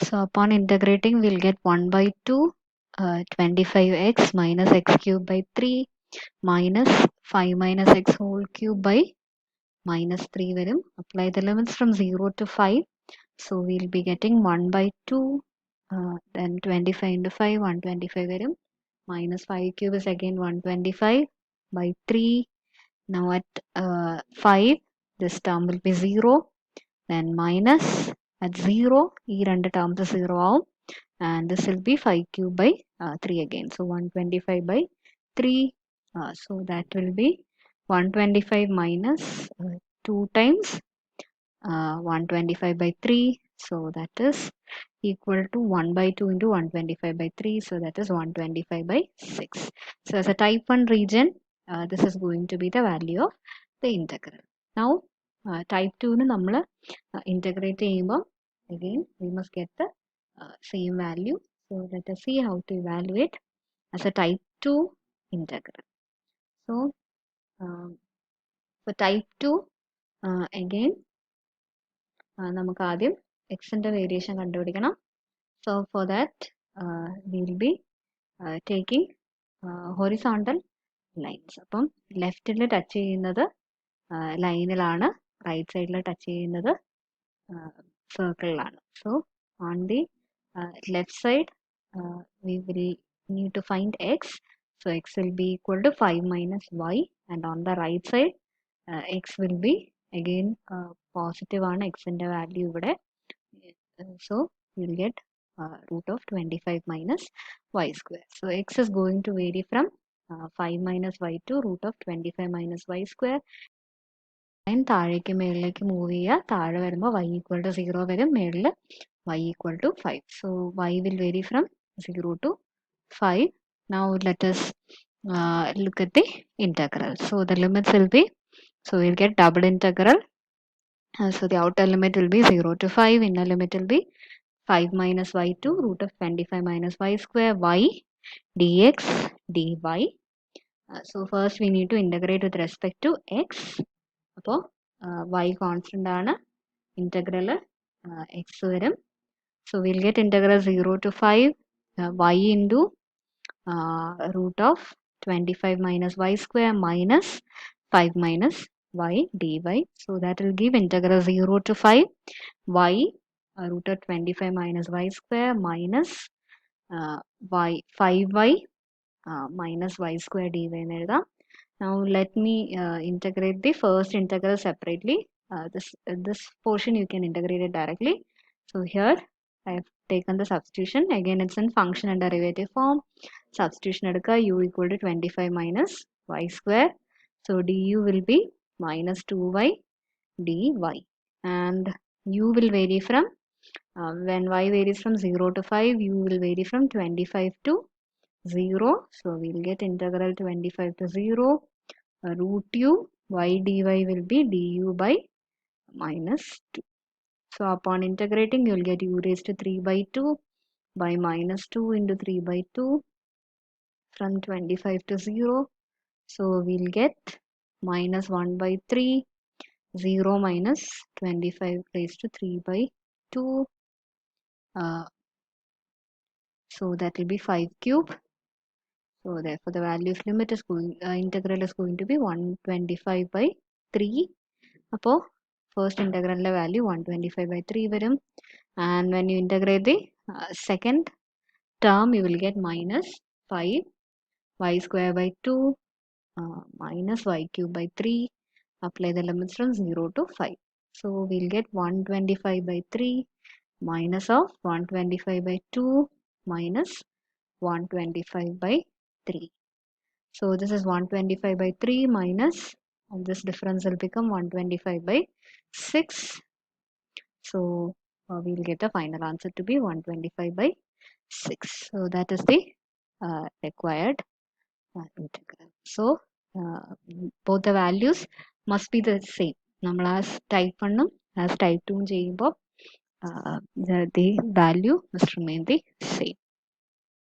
So upon integrating, we'll get 1 by 2, 25x minus x cube by 3 minus 5 minus x whole cube by minus 3 varum. Apply the limits from 0 to 5. So we'll be getting 1 by 2, then 25 into 5, 125 varum. Minus 5 cube is again 125 by 3. Now at 5, this term will be 0. Then minus at 0, e രണ്ട് terms 0 ആവും. And this will be 5 cube by 3 again. So 125 by 3. So that will be 125 minus 2 times 125 by 3. So that is equal to 1 by 2 into 125 by 3. So that is 125 by 6. So as a type 1 region, this is going to be the value of the integral. Now type 2 ന് നമ്മൾ integrate ചെയ്യുമ്പോൾ again we must get the same value. So let us see how to evaluate as a type 2 integral. So for type 2 again നമുക്ക് ആദ്യം xന്റെ variation കണ്ടുപിടിക്കണം. So for that we will be taking horizontal lines. അപ്പം ലെഫ്റ്റിൽ touch ചെയ്യുന്നത് ലൈനിലാണ്, right സൈഡിൽ touch ചെയ്യുന്നത് സർക്കിളിലാണ്. So on the left side we will need to find x. So x will be equal to 5 minus y, and on the right side x will be again positive ആണ് x ന്റെ value ഇവിടെ. So we will get root of 25 minus y square. So x is going to vary from 5 minus y to root of 25 minus y square. Line താഴേക്ക് മേളിലേക്ക് move ചെയ്യുക. താഴെ വരുമ്പോൾ y equal to 0 വരും, മേളിൽ y equal to 5. So y will vary from 0 to 5. Now let us look at the integral. So the limits will be, so we'll get double integral. So the outer limit will be 0 to 5, inner limit will be 5 minus y to root of 25 minus y square y dx dy. So first we need to integrate with respect to x. അപ്പോൾ y constant ആണ്, integral x വരും. So we'll get integral 0 to 5 y into root of 25 minus y square minus 5 minus y dy. So that will give integral 0 to 5 y root of 25 minus y square minus y 5y minus y square dy എന്ന് എഴുതാം. Now let me integrate the first integral separately. This portion you can integrate it directly. So here I have taken the substitution. Again it's in function and derivative form. Substitution edukka, u equal to 25 minus y square. So du will be minus 2y dy, and u will vary from when y varies from 0 to 5, u will vary from 25 to 0. So we'll get integral 25 to 0 root u y dy will be du by minus 2. So upon integrating you will get u raised to 3 by 2 by minus 2 into 3 by 2 from 25 to 0. So we'll get minus 1 by 3, 0 minus 25 raised to 3 by 2. So that will be 5 cube. So therefore the value of limit is going, integral is going to be 125 by 3. അപ്പോൾ first integral value 125 by 3 varum, and when you integrate the second term you will get minus 5 y square by 2 minus y cube by 3. Apply the limits from 0 to 5. So we'll get 125 by 3 minus of 125 by 2 minus 125 by 3. So this is 125 by 3 minus, and this difference will become 125 by 6. So we'll get the final answer to be 125 by 6. So that is the required integral. So both the values must be the same. നമ്മൾ as type 1 as type 2 ചെയ്യുമ്പോൾ the value must remain the same.